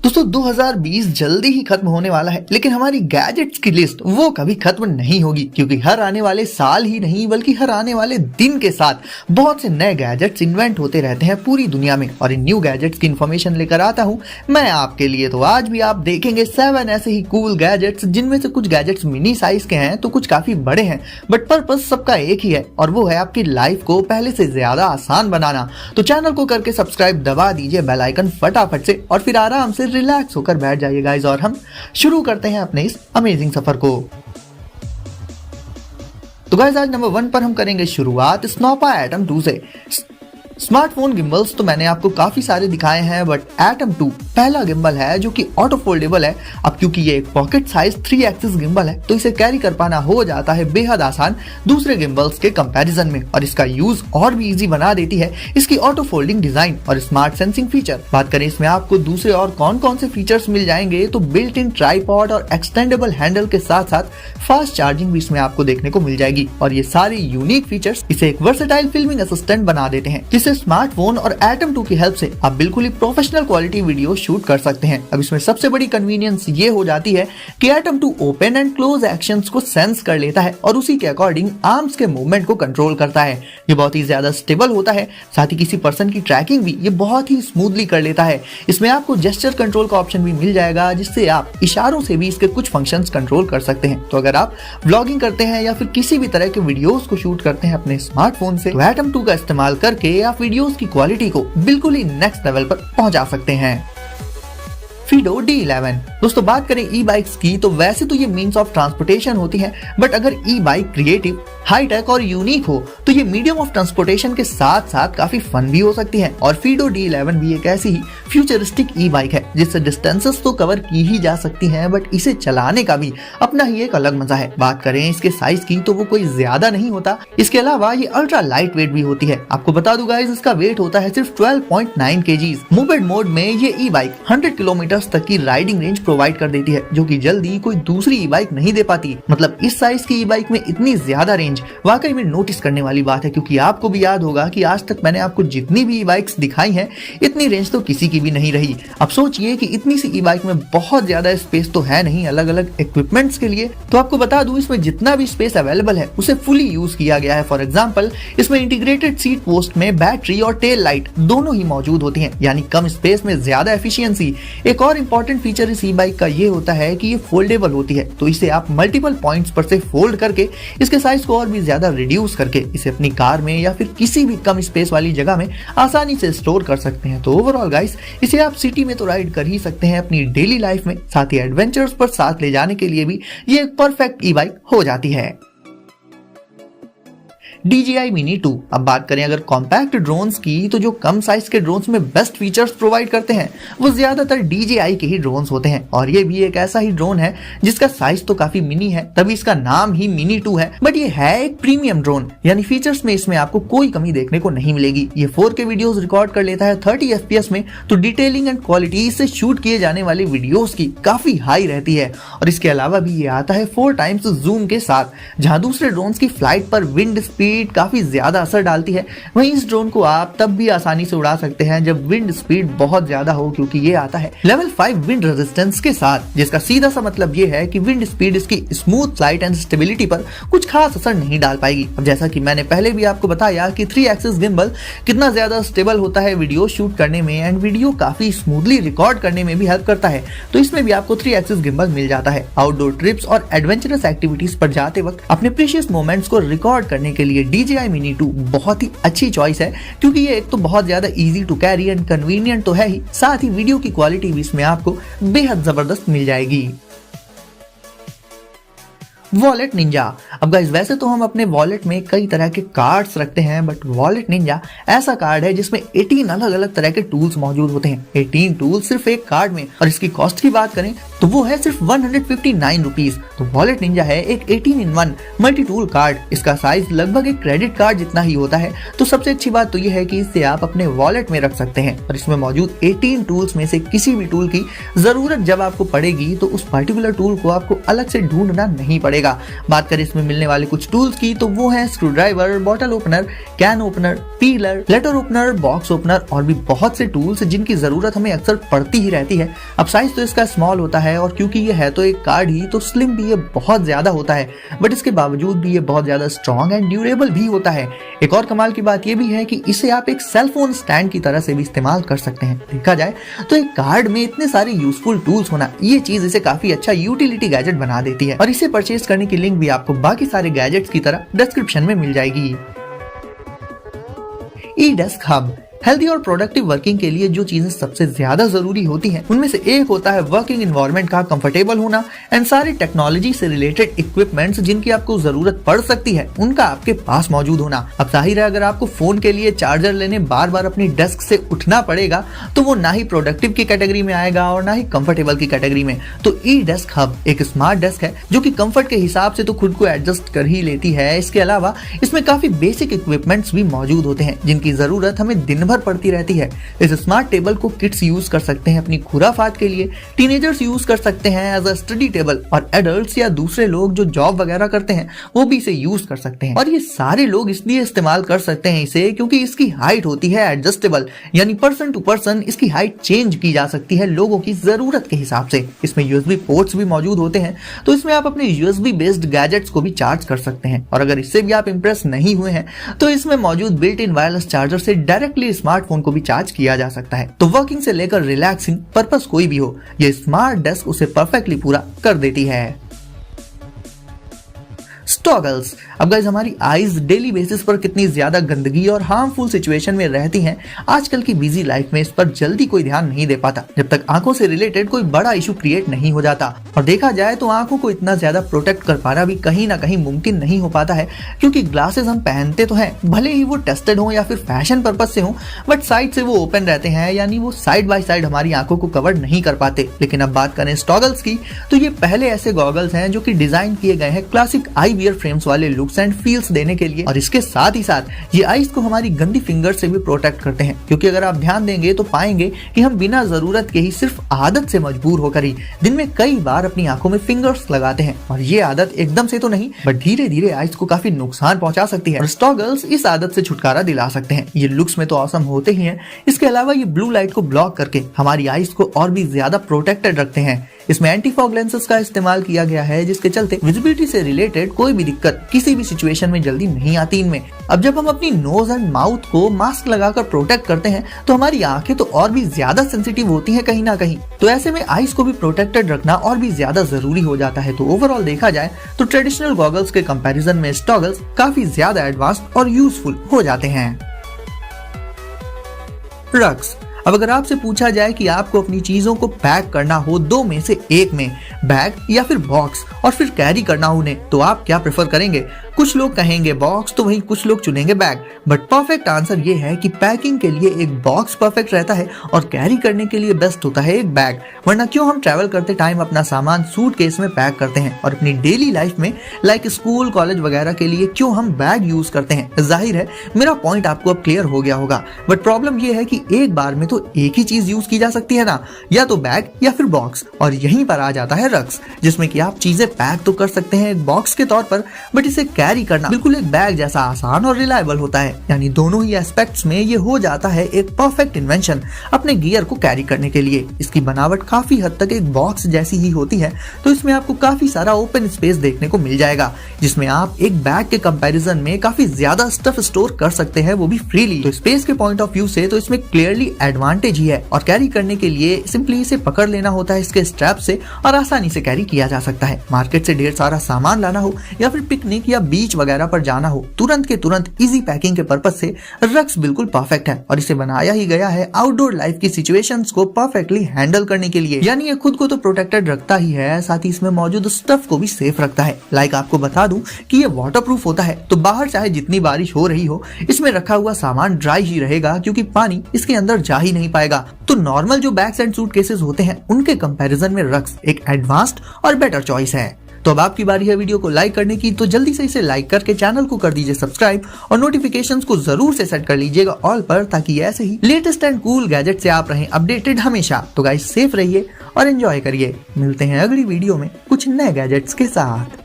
दोस्तों 2020 जल्दी ही खत्म होने वाला है, लेकिन हमारी गैजेट्स की लिस्ट वो कभी खत्म नहीं होगी, क्योंकि हर आने वाले साल ही नहीं बल्कि हर आने वाले दिन के साथ बहुत से नए गैजेट्स इन्वेंट होते रहते हैं पूरी दुनिया में। और इन न्यू गैजेट्स की इन्फॉर्मेशन लेकर आता हूं मैं आपके लिए। तो आज भी आप देखेंगे 7 ऐसे ही कूल गैजेट्स, जिनमें से कुछ गैजेट्स मिनी साइज के हैं तो कुछ काफी बड़े हैं, बट पर्पस सबका एक ही है और वो है आपकी लाइफ को पहले से ज्यादा आसान बनाना। तो चैनल को करके सब्सक्राइब दबा दीजिए, बेल आइकन फटाफट से, और फिर आराम से रिलैक्स होकर बैठ जाइए गाइस, और हम शुरू करते हैं अपने इस अमेजिंग सफर को। तो गाइस आज नंबर 1 पर हम करेंगे शुरुआत स्नोपा एटम 2 से। स्मार्टफोन गिम्बल्स तो मैंने आपको काफी सारे दिखाए हैं, बट एटम 2 पहला गिम्बल है जो कि ऑटो फोल्डेबल है। अब क्योंकि ये एक पॉकेट साइज 3 एक्सिस गिम्बल है तो इसे कैरी कर पाना हो जाता है बेहद आसान दूसरे गिम्बल्स के कंपैरिजन में, और इसका यूज और भी इजी बना देती है इसकी ऑटो फोल्डिंग डिजाइन और स्मार्ट सेंसिंग फीचर। बात करें इसमें आपको दूसरे और कौन कौन से फीचर्स मिल जाएंगे, तो बिल्ट इन ट्राइपॉड और एक्सटेंडेबल हैंडल के साथ साथ फास्ट चार्जिंग भी इसमें आपको देखने को मिल जाएगी। और ये सारे यूनिक फीचर्स इसे एक वर्सेटाइल फिल्मिंग असिस्टेंट बना देते हैं, जिससे स्मार्टफोन और एटम 2 की हेल्प से आप बिल्कुल ही प्रोफेशनल क्वालिटी वीडियो शूट कर सकते हैं। अब इसमें सबसे बड़ी कन्वीनियंस ये हो जाती है कि atom 2 open and close actions को सेंस कर लेता है और उसी के अकॉर्डिंग आर्म्स के मूवमेंट को कंट्रोल करता है। ये बहुत ही ज्यादा स्टेबल होता है, साथ ही किसी पर्सन की ट्रैकिंग भी ये बहुत ही स्मूथली कर लेता है। इसमें आपको जेस्चर कंट्रोल का ऑप्शन भी मिल जाएगा, जिससे आप इशारों से भी इसके कुछ फंक्शंस कंट्रोल कर सकते हैं। तो अगर आप व्लॉगिंग करते हैं या फिर किसी भी तरह के वीडियोस को शूट करते हैं अपने स्मार्टफोन से, तो एटम 2 का इस्तेमाल करके आप वीडियोस की क्वालिटी को बिल्कुल ही नेक्स्ट लेवल पर पहुंचा सकते हैं। FIDO D11। दोस्तों बात करें ई बाइक्स की, तो वैसे तो ये मीन्स ऑफ ट्रांसपोर्टेशन होती है, बट अगर ई बाइक क्रिएटिव, हाई टेक और यूनिक हो तो ये मीडियम ऑफ ट्रांसपोर्टेशन के साथ साथ काफी फन भी हो सकती है। और FIDO D11 भी एक ऐसी ही फ्यूचरिस्टिक ई बाइक है जिससे डिस्टेंसेस तो कवर की ही जा सकती हैं, बट इसे चलाने का भी अपना ही एक अलग मजा है। बात करें इसके साइज की, तो वो कोई ज्यादा नहीं होता, इसके अलावा ये अल्ट्रा लाइट वेट भी होती है। आपको बता दूं गाइस, इसका वेट होता है सिर्फ 12.9 kg। मोपेड मोड में ये ई बाइक 100 किलोमीटर तक की राइडिंग रेंज प्रोवाइड कर देती है, जो कि जल्दी कोई दूसरी ई बाइक नहीं दे पाती। मतलब इस साइज की ई बाइक में इतनी ज्यादा रेंज वाकई में नोटिस करने वाली बात है, क्योंकि आपको भी याद होगा कि आज तक मैंने आपको जितनी भी ई बाइक्स दिखाई हैं, इतनी रेंज तो किसी की भी नहीं रही। अब सोचिए कि इतनी सी ई बाइक में बहुत ज्यादा स्पेस तो है नहीं अलग अलग इक्विपमेंट्स के लिए। तो आपको बता दूं, इसमें जितना भी स्पेस अवेलेबल है उसे फुली यूज किया गया है। फॉर एग्जाम्पल, इसमें इंटीग्रेटेड सीट पोस्ट में बैटरी और टेल लाइट दोनों ही मौजूद होती हैं, यानी कम स्पेस में ज्यादा एफिशिएंसी। एक और इंपॉर्टेंट फीचर इस ई बाइक का ये होता है कि ये फोल्डेबल होती है, तो इसे आप मल्टीपल पॉइंट्स पर से फोल्ड करके इसके साइज को और भी ज्यादा रिड्यूस करके इसे अपनी कार में या फिर किसी भी कम स्पेस वाली जगह में आसानी से स्टोर कर सकते हैं। तो ओवरऑल गाइस, इसे आप सिटी में तो राइड कर ही सकते हैं अपनी डेली लाइफ में, साथ ही एडवेंचर्स पर साथ ले जाने के लिए भी ये एक परफेक्ट ई बाइक हो जाती है। DJI Mini 2। अब बात करें अगर कॉम्पैक्ट ड्रोन्स की, तो जो कम साइज के ड्रोन्स में बेस्ट फीचर्स प्रोवाइड करते हैं वो ज्यादातर DJI के ही ड्रोन्स होते हैं। और ये भी एक ऐसा ही ड्रोन है जिसका साइज तो काफी मिनी है, तभी इसका नाम ही Mini 2 है, बट ये है एक प्रीमियम ड्रोन, यानी फीचर्स में इसमें आपको कोई कमी देखने को नहीं मिलेगी। ये 4K वीडियोस रिकॉर्ड कर लेता है 30 FPS में, तो डिटेलिंग एंड क्वालिटी से शूट किए जाने वाले वीडियोस की काफी हाई रहती है। और इसके अलावा भी ये आता है 4 टाइम्स जूम के साथ, जहां दूसरे ड्रोन्स की फ्लाइट पर विंड स्पीड काफी ज्यादा असर डालती है, वहीं इस ड्रोन को आप तब भी आसानी से उड़ा सकते हैं जब विंड स्पीड बहुत ज्यादा हो, क्योंकि ये आता है लेवल 5 विंड रेजिस्टेंस के साथ, जिसका सीधा सा मतलब ये है कि विंड स्पीड इसकी स्मूथ फ्लाइट एंड स्टेबिलिटी पर कुछ खास असर नहीं डाल पाएगी। अब जैसा कि मैंने पहले भी आपको बताया कि 3 एक्सिस गिम्बल कितना ज्यादा स्टेबल होता है वीडियो शूट करने में, एंड वीडियो काफी स्मूथली रिकॉर्ड करने में भी हेल्प करता है, तो इसमें भी आपको 3 एक्सिस गिम्बल मिल जाता है। आउटडोर ट्रिप्स और एडवेंचरस एक्टिविटीज पर जाते वक्त अपने प्रीशियस मोमेंट्स को रिकॉर्ड करने के लिए DJI Mini 2 बहुत ही अच्छी चॉइस है, क्योंकि ये एक तो बहुत ज्यादा easy to carry and convenient तो है ही, साथ ही वीडियो की क्वालिटी भी इसमें आपको बेहद जबरदस्त मिल जाएगी। Wallet Ninja. अब गाइस, वैसे तो हम अपने वॉलेट में कई तरह के कार्ड्स रखते हैं, बट वॉलेट निंजा ऐसा कार्ड है जिसमें 18 अलग अलग तरह के टूल्स मौजूद होते हैं। 18 टूल्स सिर्फ एक कार्ड में। और इसकी कॉस्ट की बात करें तो वो है सिर्फ 159 रुपीज। तो वॉलेट निंजा है एक 18-in-1 मल्टी टूल कार्ड। इसका साइज लगभग एक क्रेडिट कार्ड जितना ही होता है। तो सबसे अच्छी बात तो ये है कि इसे आप अपने वॉलेट में रख सकते हैं, और इसमें मौजूद 18 टूल्स में से किसी भी टूल की जरूरत जब आपको पड़ेगी तो उस पर्टिकुलर टूल को आपको अलग से ढूंढना नहीं पड़ेगा। मिलेगा। बात करें इसमें मिलने वाले कुछ टूल्स की तो वो है screwdriver, bottle opener, can opener, peeler, letter opener, box opener और भी बहुत से टूल्स जिनकी जरूरत हमें अक्सर पड़ती ही रहती है। अब साइज तो इसका स्मॉल होता है और क्योंकि ये है तो एक कार्ड ही तो स्लिम भी ये बहुत ज्यादा होता है, बट इसके बावजूद भी ये बहुत ज्यादा स्ट्रॉन्ग एंड ड्यूरेबल भी होता है। एक और कमाल की बात ये भी है कि इसे आप एक सेल फोन स्टैंड की तरह से भी इस्तेमाल कर सकते हैं। देखा जाए तो एक कार्ड में इतने सारे यूजफुल टूल्स होना, ये चीज इसे काफी अच्छा यूटिलिटी गैजेट बना देती है। और इसे परचेज करने की लिंक भी आपको बाकी सारे गैजेट्स की तरह डिस्क्रिप्शन में मिल जाएगी। ई-डेस्क हब हेल्दी और प्रोडक्टिव वर्किंग के लिए जो चीजें सबसे ज्यादा जरूरी होती हैं उनमें से एक होता है वर्किंग एनवायरनमेंट का कंफर्टेबल होना एंड सारे टेक्नोलॉजी से रिलेटेड इक्विपमेंट्स जिनकी आपको जरूरत पड़ सकती है उनका आपके पास मौजूद होना। अब जाहिर है अगर आपको फोन के लिए चार्जर लेने बार बार अपनी डेस्क से उठना पड़ेगा तो वो ना ही प्रोडक्टिव की कैटेगरी में आएगा और ना ही कंफर्टेबल की कैटेगरी में। तो ई-डेस्क हब एक स्मार्ट डेस्क है जो कि कंफर्ट के हिसाब से तो खुद को एडजस्ट कर ही लेती है। इसके अलावा इसमें काफी बेसिक इक्विपमेंट्स भी मौजूद होते हैं जिनकी जरूरत हमें दिन भर पड़ती रहती है। इस स्मार्ट टेबल को किड्स यूज कर सकते हैं अपनी खुराफात के लिए, टीनेजर्स यूज कर सकते हैं एज अ स्टडी टेबल और एडल्ट्स या दूसरे लोग जो जॉब वगैरह करते हैं वो भी इसे यूज कर सकते हैं। और ये सारे लोग इसलिए इस्तेमाल कर सकते हैं इसे क्योंकि इसकी हाइट होती है एडजस्टेबल, यानी पर्सन टू पर्सन इसकी हाइट चेंज की जा सकती है लोगों की जरूरत के हिसाब से। इसमें यूएसबी पोर्ट्स भी मौजूद होते हैं तो इसमें आप अपने यूएसबी बेस्ड गैजेट्स को भी चार्ज कर सकते हैं। और अगर इससे भी आप इंप्रेस नहीं हुए हैं तो इसमें मौजूद बिल्ट इन वायरलेस चार्जर से डायरेक्टली स्मार्टफोन को भी चार्ज किया जा सकता है। तो वर्किंग से लेकर रिलैक्सिंग पर्पस कोई भी हो, ये स्मार्ट डेस्क उसे परफेक्टली पूरा कर देती है। टॉगल्स। अब गाइस हमारी आईज डेली बेसिस पर कितनी ज्यादा गंदगी और हार्मफुल सिचुएशन में रहती हैं, आजकल की बिजी लाइफ में इस पर जल्दी कोई ध्यान नहीं दे पाता जब तक आंखों से रिलेटेड कोई बड़ा इशू क्रिएट नहीं हो जाता। और देखा जाए तो आंखों को इतना ज्यादा प्रोटेक्ट कर पाना भी कहीं ना कहीं मुमकिन नहीं हो पाता है क्योंकि ग्लासेस हम पहनते तो हैं, भले ही वो टेस्टेड हो या फिर फैशन पर्पज से हो, बट साइड से वो ओपन रहते हैं, यानी वो साइड बाय साइड हमारी आंखों को कवर नहीं कर पाते। लेकिन अब बात करें टॉगल्स की तो ये पहले ऐसे गॉगल्स हैं जो कि डिजाइन किए गए हैं क्लासिक आई वियर फ्रेम्स वाले लुक्स एंड फील्स देने के लिए। और इसके साथ ही साथ ये आईज को हमारी गंदी फिंगर्स से भी प्रोटेक्ट करते हैं क्योंकि अगर आप ध्यान देंगे तो पाएंगे कि हम बिना जरूरत के ही सिर्फ आदत से मजबूर होकर ही दिन में कई बार अपनी आंखों में फिंगर्स लगाते हैं। और ये आदत एकदम से तो नहीं बट धीरे धीरे आईज को काफी नुकसान पहुंचा सकती है। और टॉगल्स इस आदत से छुटकारा दिला सकते हैं। ये लुक्स में तो ऑसम होते ही हैं, इसके अलावा ये ब्लू लाइट को ब्लॉक करके हमारी आईज को और भी ज्यादा प्रोटेक्टेड रखते हैं। इसमें एंटी फॉग लेंसेज का इस्तेमाल किया गया है जिसके चलते विजिबिलिटी से रिलेटेड कोई भी दिक्कत किसी भी सिचुएशन में जल्दी नहीं आती इनमें। अब जब हम अपनी नोज एंड माउथ को मास्क लगाकर प्रोटेक्ट करते हैं तो हमारी आंखें तो और भी ज्यादा सेंसिटिव होती हैं कहीं ना कहीं, तो ऐसे में आईज को भी प्रोटेक्टेड रखना और भी ज्यादा जरूरी हो जाता है। तो ओवरऑल देखा जाए तो ट्रेडिशनल गॉगल्स के कंपैरिजन में टॉगल्स काफी ज्यादा एडवांस्ड और यूजफुल हो जाते हैं। रग्स। अब अगर आपसे पूछा जाए कि आपको अपनी चीजों को पैक करना हो दो में से एक में, बैग या फिर बॉक्स, और फिर कैरी करना हो उन्हें, तो आप क्या प्रेफर करेंगे? कुछ लोग कहेंगे बॉक्स तो वहीं कुछ लोग चुनेंगे बैग, बट परफेक्ट आंसर ये है कि पैकिंग के लिए एक बॉक्स परफेक्ट रहता है और कैरी करने के लिए बेस्ट होता है एक बैग। वरना क्यों हम ट्रैवल करते टाइम अपना सामान सूटकेस में पैक करते हैं और अपनी डेली लाइफ में लाइक स्कूल कॉलेज वगैरह के लिए क्यों हम बैग यूज करते हैं? जाहिर है मेरा पॉइंट आपको अब क्लियर हो गया होगा, बट प्रॉब्लम ये है कि एक बार में तो एक ही चीज यूज की जा सकती है ना, या तो बैग या फिर बॉक्स। और यहीं पर आ जाता है रग्स, जिसमें कि आप चीजें पैक तो कर सकते हैं एक बॉक्स के तौर पर, बट इसे कैरी करना बिल्कुल एक बैग जैसा आसान और रिलायबल होता है। यानी दोनों ही एस्पेक्ट्स में ये हो जाता है एक परफेक्ट इन्वेंशन अपने गियर को कैरी करने के लिए। इसकी बनावट काफी हद तक एक बॉक्स जैसी ही होती है, तो इसमें आपको काफी सारा ओपन स्पेस देखने को मिल जाएगा जिसमें आप एक बैग के कंपैरिजन में काफी ज्यादा स्टफ स्टोर कर सकते हैं, वो भी फ्रीली। तो स्पेस के पॉइंट ऑफ व्यू से तो इसमें क्लियरली एडवांटेज ही है। और कैरी करने के लिए सिंपली इसे पकड़ लेना होता है इसके स्ट्रैप से और आसानी से कैरी किया जा सकता है। मार्केट से ढेर सारा सामान लाना हो या फिर पिकनिक या बीच वगैरह पर जाना हो, तुरंत के तुरंत इजी पैकिंग के पर्पज से रग्स बिल्कुल परफेक्ट है। और इसे बनाया ही गया है आउटडोर लाइफ की सिचुएशंस को परफेक्टली हैंडल करने के लिए। यानी ये खुद को तो प्रोटेक्टेड रखता ही है, साथ ही इसमें मौजूद स्टफ को भी सेफ रखता है। लाइक आपको बता दूं कि ये वाटरप्रूफ होता है, तो बाहर चाहे जितनी बारिश हो रही हो इसमें रखा हुआ सामान ड्राई ही रहेगा क्योंकि पानी इसके अंदर जा ही नहीं पाएगा। तो नॉर्मल जो बैग्स एंड सूटकेसेस होते हैं उनके कंपैरिजन में रग्स एक एडवांस्ड और बेटर चॉइस है। तो अब आपकी बारी है वीडियो को लाइक करने की, तो जल्दी से इसे लाइक करके चैनल को कर दीजिए सब्सक्राइब और नोटिफिकेशंस को जरूर से सेट कर लीजिएगा ऑल पर, ताकि ऐसे ही लेटेस्ट एंड कूल गैजेट से आप रहें अपडेटेड हमेशा। तो गाइस सेफ रहिए और एंजॉय करिए। मिलते हैं अगली वीडियो में कुछ नए गैजेट्स के साथ।